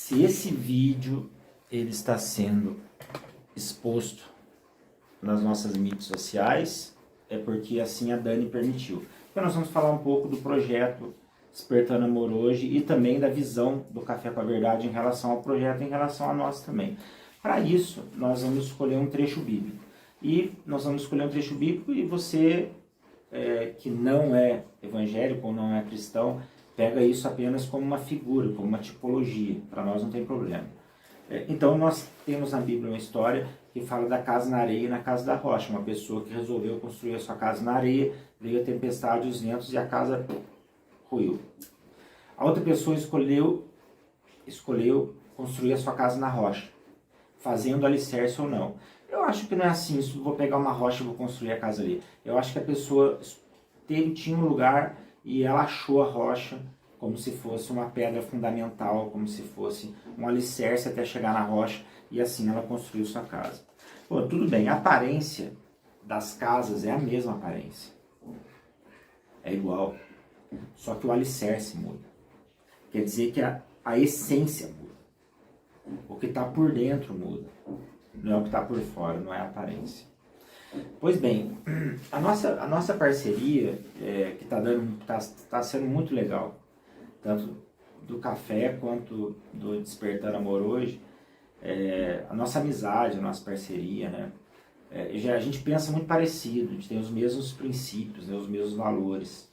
Se esse vídeo ele está sendo exposto nas nossas mídias sociais, é porque assim a Dani permitiu. Então nós vamos falar um pouco do projeto Despertando Amor hoje e também da visão do Café com a Verdade em relação ao projeto e em relação a nós também. Para isso, nós vamos escolher um trecho bíblico. E nós vamos escolher um trecho bíblico e você que não é evangélico ou não é cristão, pega isso apenas como uma figura, como uma tipologia. Para nós não tem problema. Então nós temos na Bíblia uma história que fala da casa na areia e na casa da rocha. Uma pessoa que resolveu construir a sua casa na areia, veio a tempestade, os ventos e a casa ruiu. A outra pessoa escolheu construir a sua casa na rocha, fazendo alicerce ou não. Eu acho que não é assim, vou pegar uma rocha e vou construir a casa ali. Eu acho que a pessoa tinha um lugar e ela achou a rocha como se fosse uma pedra fundamental, como se fosse um alicerce até chegar na rocha, e assim ela construiu sua casa. Pô, tudo bem, a aparência das casas é a mesma aparência. É igual. Só que o alicerce muda. Quer dizer que a essência muda. O que está por dentro muda. Não é o que está por fora, não é a aparência. Pois bem, a nossa parceria, que tá sendo muito legal, tanto do café quanto do Despertando Amor hoje, a nossa amizade, a nossa parceria, né? A gente pensa muito parecido, a gente tem os mesmos princípios, né, os mesmos valores,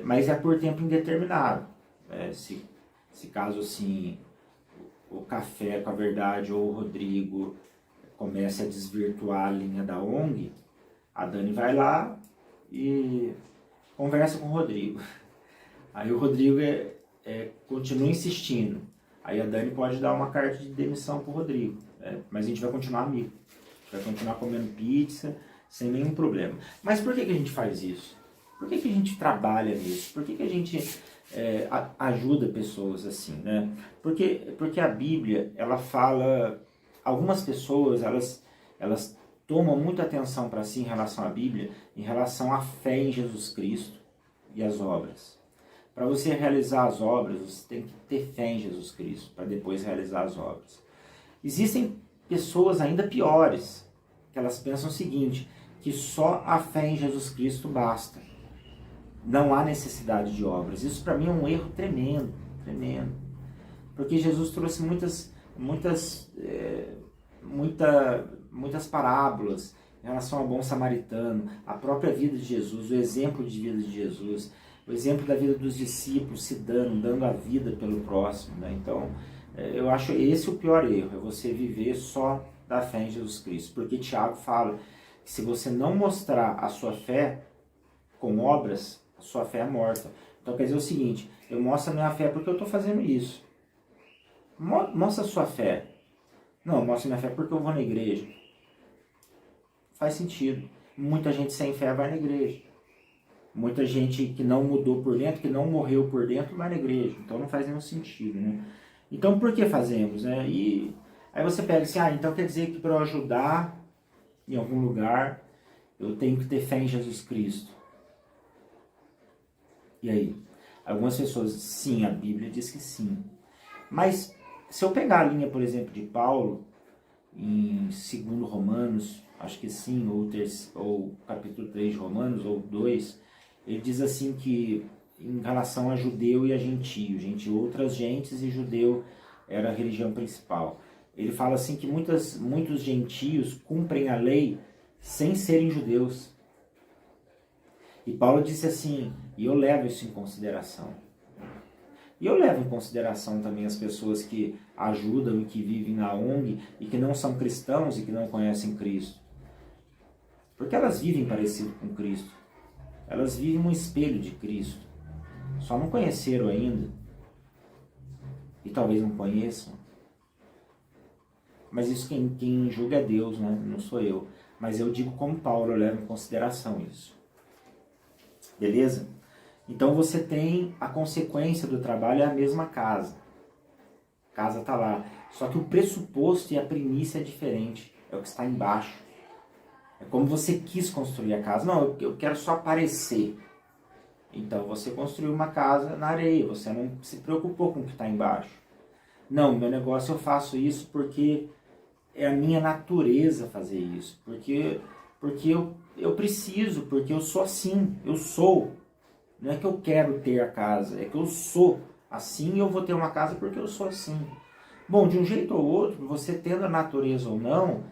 mas é por tempo indeterminado. Se caso assim, o Café com a Verdade ou o Rodrigo comece a desvirtuar a linha da ONG, a Dani vai lá e conversa com o Rodrigo. Aí o Rodrigo continua insistindo. Aí a Dani pode dar uma carta de demissão pro Rodrigo. Mas a gente vai continuar amigo. A gente vai continuar comendo pizza sem nenhum problema. Mas por que a gente faz isso? Por que a gente trabalha nisso? Por que a gente ajuda pessoas assim, né? Porque a Bíblia, ela fala... Algumas pessoas, elas tomam muita atenção para si em relação à Bíblia, em relação à fé em Jesus Cristo e às obras. Para você realizar as obras, você tem que ter fé em Jesus Cristo, para depois realizar as obras. Existem pessoas ainda piores, que elas pensam o seguinte, que só a fé em Jesus Cristo basta. Não há necessidade de obras. Isso para mim é um erro tremendo, tremendo. Porque Jesus trouxe muitas parábolas em relação ao bom samaritano, a própria vida de Jesus, o exemplo de vida de Jesus, o exemplo da vida dos discípulos se dando a vida pelo próximo, né? Então, eu acho esse o pior erro, é você viver só da fé em Jesus Cristo, porque Tiago fala que se você não mostrar a sua fé com obras, a sua fé é morta. Então quer dizer o seguinte, eu mostro a minha fé porque eu estou fazendo isso. Mostra a sua fé. Não, mostra a minha fé porque eu vou na igreja. Faz sentido. Muita gente sem fé vai na igreja. Muita gente que não mudou por dentro, que não morreu por dentro, vai na igreja. Então não faz nenhum sentido, né? Então por que fazemos, né? E aí você pega assim, então quer dizer que para eu ajudar em algum lugar, eu tenho que ter fé em Jesus Cristo. E aí? Algumas pessoas, sim, a Bíblia diz que sim. Mas se eu pegar a linha, por exemplo, de Paulo, em 2 Romanos, acho que sim, ou capítulo 3 de Romanos, ou 2, ele diz assim que em relação a judeu e a gentio, outras gentes e judeu era a religião principal. Ele fala assim que muitos gentios cumprem a lei sem serem judeus. E Paulo disse assim, e eu levo isso em consideração. E eu levo em consideração também as pessoas que ajudam e que vivem na ONG e que não são cristãos e que não conhecem Cristo. Porque elas vivem parecido com Cristo. Elas vivem um espelho de Cristo. Só não conheceram ainda. E talvez não conheçam. Mas isso quem julga é Deus, né? Não sou eu. Mas eu digo como Paulo, eu levo em consideração isso. Beleza? Então você tem a consequência do trabalho, é a mesma casa. A casa está lá. Só que o pressuposto e a primícia é diferente. É o que está embaixo. É como você quis construir a casa. Não, eu quero só aparecer. Então você construiu uma casa na areia. Você não se preocupou com o que está embaixo. Não, meu negócio eu faço isso porque é a minha natureza fazer isso. Porque eu preciso, porque eu sou assim, eu sou. Não é que eu quero ter a casa, é que eu sou assim e eu vou ter uma casa porque eu sou assim. Bom, de um jeito ou outro, você tendo a natureza ou não,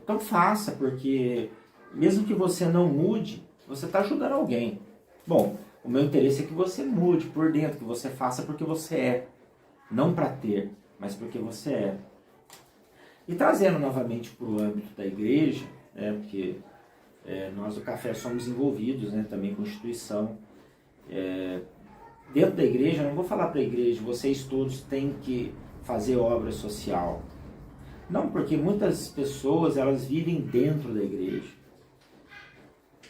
então faça, porque mesmo que você não mude, você está ajudando alguém. Bom, o meu interesse é que você mude por dentro, que você faça porque você é. Não para ter, mas porque você é. E trazendo novamente para o âmbito da igreja, né, porque nós do Café somos envolvidos, né, também com instituição. Dentro da igreja, eu não vou falar para a igreja, vocês todos têm que fazer obra social. Não, porque muitas pessoas, elas vivem dentro da igreja.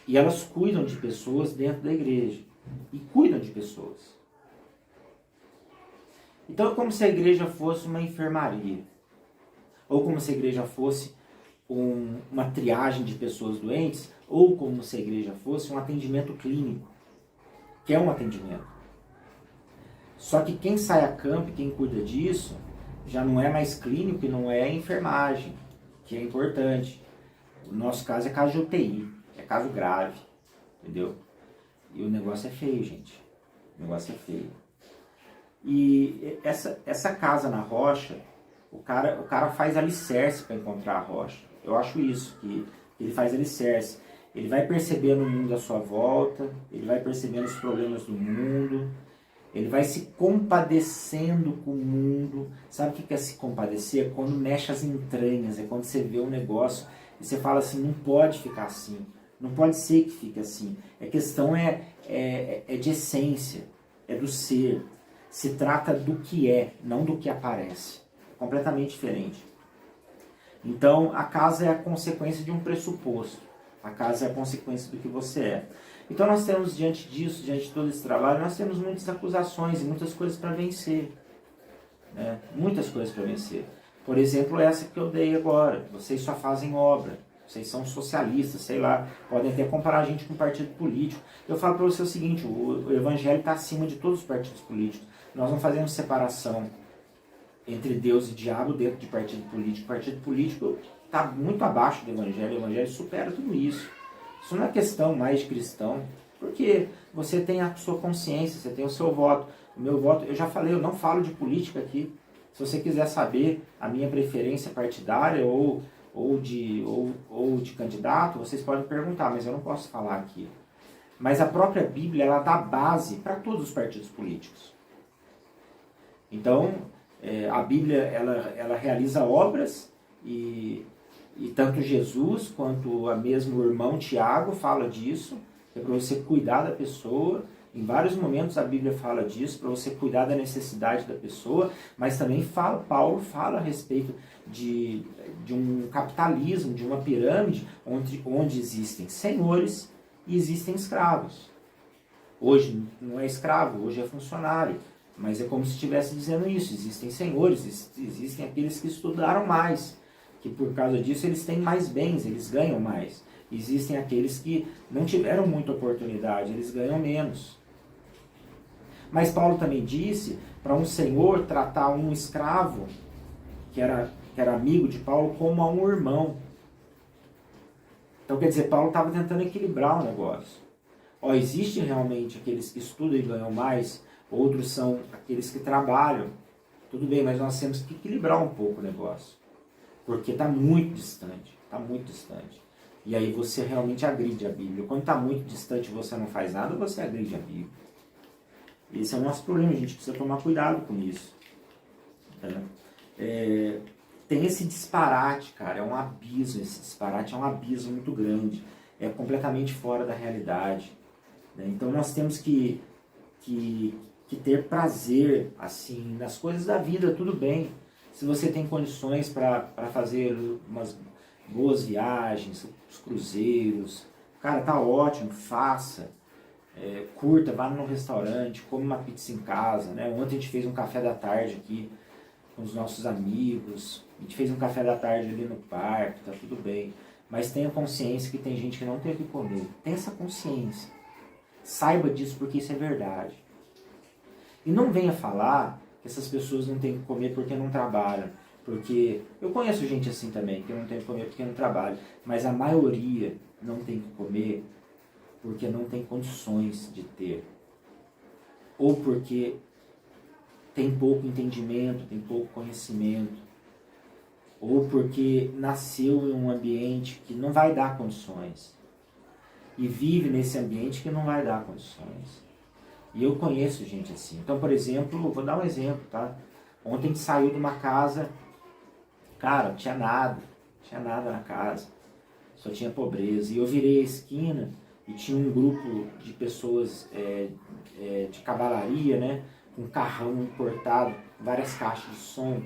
E elas cuidam de pessoas dentro da igreja. E cuidam de pessoas. Então é como se a igreja fosse uma enfermaria. Ou como se a igreja fosse uma triagem de pessoas doentes. Ou como se a igreja fosse um atendimento clínico. Que é um atendimento. Só que quem sai a campo, quem cuida disso, já não é mais clínico e não é enfermagem, que é importante. O nosso caso é caso de UTI, é caso grave, entendeu? E o negócio é feio, gente. O negócio é feio. E essa casa na rocha, o cara faz alicerce para encontrar a rocha. Eu acho isso, que ele faz alicerce. Ele vai percebendo o mundo à sua volta, ele vai percebendo os problemas do mundo, ele vai se compadecendo com o mundo. Sabe o que é se compadecer? É quando mexe as entranhas, é quando você vê um negócio e você fala assim, não pode ficar assim, não pode ser que fique assim. A questão é de essência, é do ser. Se trata do que é, não do que aparece. É completamente diferente. Então, a casa é a consequência de um pressuposto. A casa é a consequência do que você é. Então nós temos diante disso, diante de todo esse trabalho, nós temos muitas acusações e muitas coisas para vencer. Né? Muitas coisas para vencer. Por exemplo, essa que eu dei agora. Vocês só fazem obra. Vocês são socialistas, sei lá. Podem até comparar a gente com um partido político. Eu falo para você o seguinte, o evangelho está acima de todos os partidos políticos. Nós não fazemos separação entre Deus e diabo dentro de partido político. O partido político está muito abaixo do evangelho. O evangelho supera tudo isso. Isso não é questão mais de cristão, porque você tem a sua consciência, você tem o seu voto. O meu voto, eu já falei, eu não falo de política aqui. Se você quiser saber a minha preferência partidária ou de candidato, vocês podem perguntar, mas eu não posso falar aqui. Mas a própria Bíblia, ela dá base para todos os partidos políticos. Então, a Bíblia, ela realiza obras e tanto Jesus quanto a mesmo o irmão Tiago fala disso, é para você cuidar da pessoa. Em vários momentos a Bíblia fala disso, para você cuidar da necessidade da pessoa, mas também Paulo fala a respeito de um capitalismo, de uma pirâmide, onde existem senhores e existem escravos. Hoje não é escravo, hoje é funcionário, mas é como se estivesse dizendo isso, existem senhores, existem aqueles que estudaram mais, que por causa disso eles têm mais bens, eles ganham mais. Existem aqueles que não tiveram muita oportunidade, eles ganham menos. Mas Paulo também disse para um senhor tratar um escravo, que era amigo de Paulo, como a um irmão. Então quer dizer, Paulo estava tentando equilibrar o negócio. Existem realmente aqueles que estudam e ganham mais, outros são aqueles que trabalham. Tudo bem, mas nós temos que equilibrar um pouco o negócio. Porque está muito distante, está muito distante. E aí você realmente agride a Bíblia. Quando está muito distante e você não faz nada, você agride a Bíblia. Esse é o nosso problema, a gente precisa tomar cuidado com isso. Tem esse disparate, cara, é um abismo, esse disparate é um abismo muito grande. É completamente fora da realidade. Né? Então nós temos que ter prazer assim, nas coisas da vida, tudo bem. Se você tem condições para fazer umas boas viagens, os cruzeiros, cara, tá ótimo, faça. Curta, vá num restaurante, come uma pizza em casa. Né? Ontem a gente fez um café da tarde aqui com os nossos amigos. A gente fez um café da tarde ali no parque, tá tudo bem. Mas tenha consciência que tem gente que não tem o que comer. Tenha essa consciência. Saiba disso porque isso é verdade. E não venha falar que essas pessoas não têm que comer porque não trabalham. Porque eu conheço gente assim também, que não tem que comer porque não trabalha. Mas a maioria não tem que comer porque não tem condições de ter. Ou porque tem pouco entendimento, tem pouco conhecimento. Ou porque nasceu em um ambiente que não vai dar condições. E vive nesse ambiente que não vai dar condições. E eu conheço gente assim. Então, por exemplo, vou dar um exemplo, tá? Ontem a gente saiu de uma casa, cara, não tinha nada na casa. Só tinha pobreza. E eu virei a esquina e tinha um grupo de pessoas de cavalaria, né? Com um carrão importado, várias caixas de som,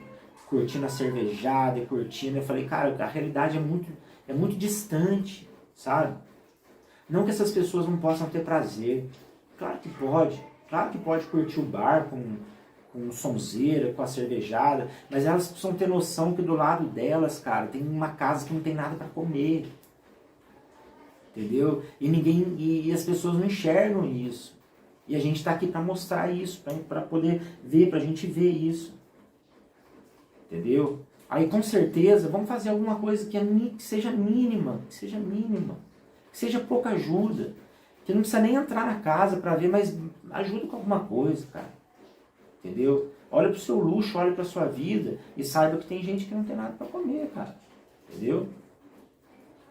curtindo a cervejada e curtindo. Eu falei, cara, a realidade é muito distante, sabe? Não que essas pessoas não possam ter prazer. Claro que pode curtir o bar com sonzeira, com a cervejada, mas elas precisam ter noção que do lado delas, cara, tem uma casa que não tem nada para comer. Entendeu? E as pessoas não enxergam isso. E a gente está aqui para mostrar isso, para poder ver, para a gente ver isso. Entendeu? Aí com certeza vamos fazer alguma coisa que seja mínima, que seja pouca ajuda. Que não precisa nem entrar na casa para ver, mas ajuda com alguma coisa, cara. Entendeu? Olha pro seu luxo, olha pra sua vida e saiba que tem gente que não tem nada para comer, cara. Entendeu?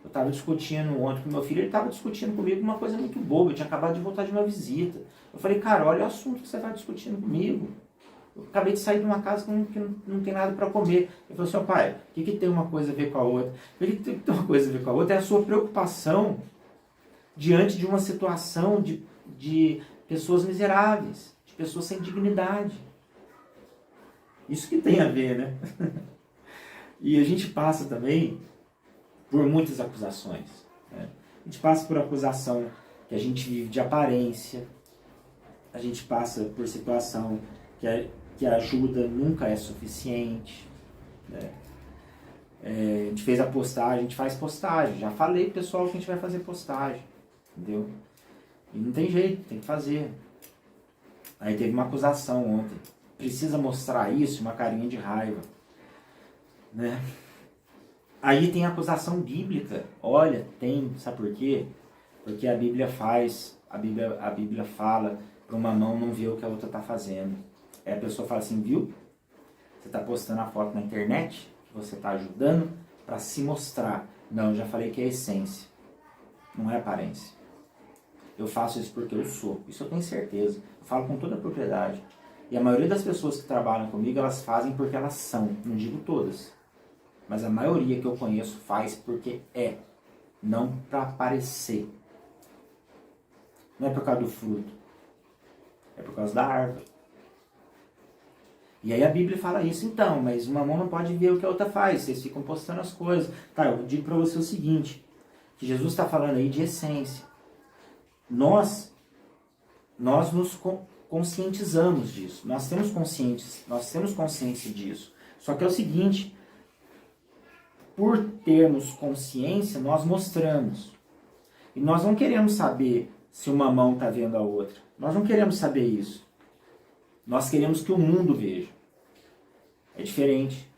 Eu tava discutindo ontem com meu filho, ele tava discutindo comigo uma coisa muito boba. Eu tinha acabado de voltar de uma visita. Eu falei, cara, olha o assunto que você tá discutindo comigo. Eu acabei de sair de uma casa que não tem nada para comer. Ele falou assim, pai, o que tem uma coisa a ver com a outra? O que tem uma coisa a ver com a outra é a sua preocupação diante de uma situação de pessoas miseráveis, de pessoas sem dignidade. Isso que tem a ver, né? E a gente passa também por muitas acusações. Né? A gente passa por acusação que a gente vive de aparência, a gente passa por situação que a ajuda nunca é suficiente. Né? A gente fez a postagem, a gente faz postagem. Já falei pro pessoal que a gente vai fazer postagem. Entendeu? E não tem jeito, tem que fazer. Aí teve uma acusação ontem. Precisa mostrar isso, uma carinha de raiva. Né? Aí tem a acusação bíblica. Olha, tem, sabe por quê? Porque a Bíblia fala para uma mão não ver o que a outra está fazendo. Aí a pessoa fala assim, viu? Você está postando a foto na internet, você está ajudando para se mostrar. Não, eu já falei que é essência, não é aparência. Eu faço isso porque eu sou. Isso eu tenho certeza. Eu falo com toda a propriedade. E a maioria das pessoas que trabalham comigo, elas fazem porque elas são. Não digo todas. Mas a maioria que eu conheço faz porque é. Não para aparecer. Não é por causa do fruto. É por causa da árvore. E aí a Bíblia fala isso. Então, mas uma mão não pode ver o que a outra faz. Vocês ficam postando as coisas. Tá, eu digo para você o seguinte. Que Jesus está falando aí de essência. Nós nos conscientizamos disso. Nós temos consciência disso. Só que é o seguinte, por termos consciência, nós mostramos. E nós não queremos saber se uma mão está vendo a outra. Nós não queremos saber isso. Nós queremos que o mundo veja. É diferente.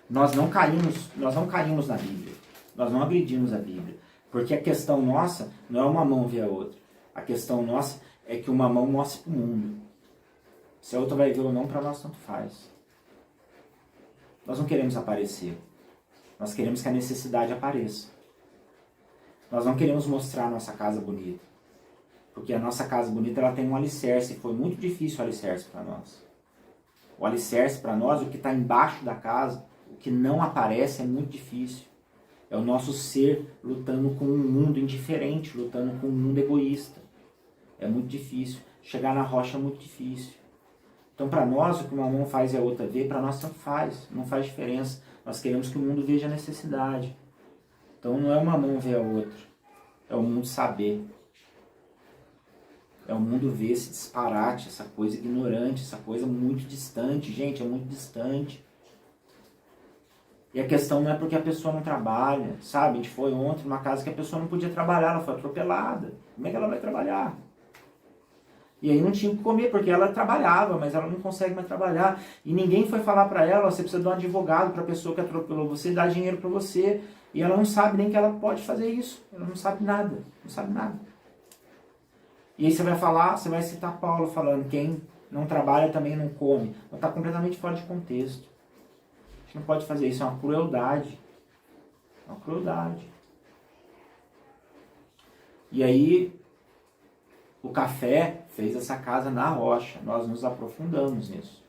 Nós não caímos na Bíblia. Nós não agredimos a Bíblia. Porque a questão nossa não é uma mão ver a outra. A questão nossa é que uma mão mostre para o mundo. Se a outra vai ver ou não, para nós tanto faz. Nós não queremos aparecer. Nós queremos que a necessidade apareça. Nós não queremos mostrar a nossa casa bonita. Porque a nossa casa bonita ela tem um alicerce. Foi muito difícil o alicerce para nós. O alicerce para nós, o que está embaixo da casa, o que não aparece é muito difícil. É o nosso ser lutando com um mundo indiferente, lutando com um mundo egoísta. É muito difícil. Chegar na rocha é muito difícil. Então, para nós, o que uma mão faz e a outra vê, para nós tanto faz. Não faz diferença. Nós queremos que o mundo veja a necessidade. Então, não é uma mão ver a outra. É o mundo saber. É o mundo ver esse disparate, essa coisa ignorante, essa coisa muito distante. Gente, é muito distante. E a questão não é porque a pessoa não trabalha, sabe? A gente foi ontem numa casa que a pessoa não podia trabalhar, ela foi atropelada. Como é que ela vai trabalhar? E aí não tinha o que comer, porque ela trabalhava, mas ela não consegue mais trabalhar. E ninguém foi falar para ela, você precisa de um advogado para a pessoa que atropelou você dar dinheiro para você. E ela não sabe nem que ela pode fazer isso. Ela não sabe nada, não sabe nada. E aí você vai falar, você vai citar Paulo falando, quem não trabalha também não come. Está completamente fora de contexto. A gente não pode fazer isso, é uma crueldade. É uma crueldade. E aí, o café fez essa casa na rocha. Nós nos aprofundamos nisso.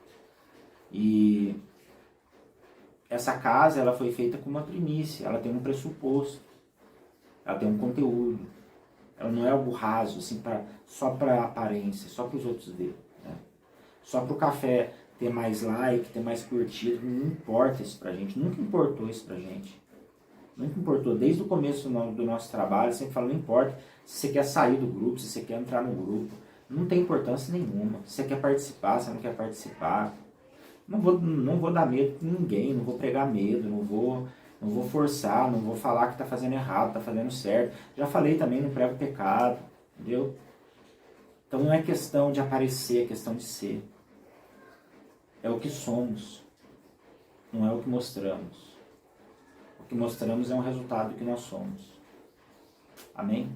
E essa casa, ela foi feita com uma primícia. Ela tem um pressuposto. Ela tem um conteúdo. Ela não é algo raso, assim, só para aparência, só para os outros verem. Né? Só para o café ter mais like, ter mais curtido. Não importa isso pra gente. Nunca importou isso pra gente. Nunca importou. Desde o começo do nosso trabalho, sempre falo, não importa se você quer sair do grupo, se você quer entrar no grupo. Não tem importância nenhuma. Se você quer participar, se você não quer participar. Não vou dar medo com ninguém, não vou pregar medo, não vou forçar, não vou falar que está fazendo errado, está fazendo certo. Já falei também, não prego pecado, entendeu? Então não é questão de aparecer, é questão de ser. É o que somos, não é o que mostramos. O que mostramos é um resultado do que nós somos. Amém?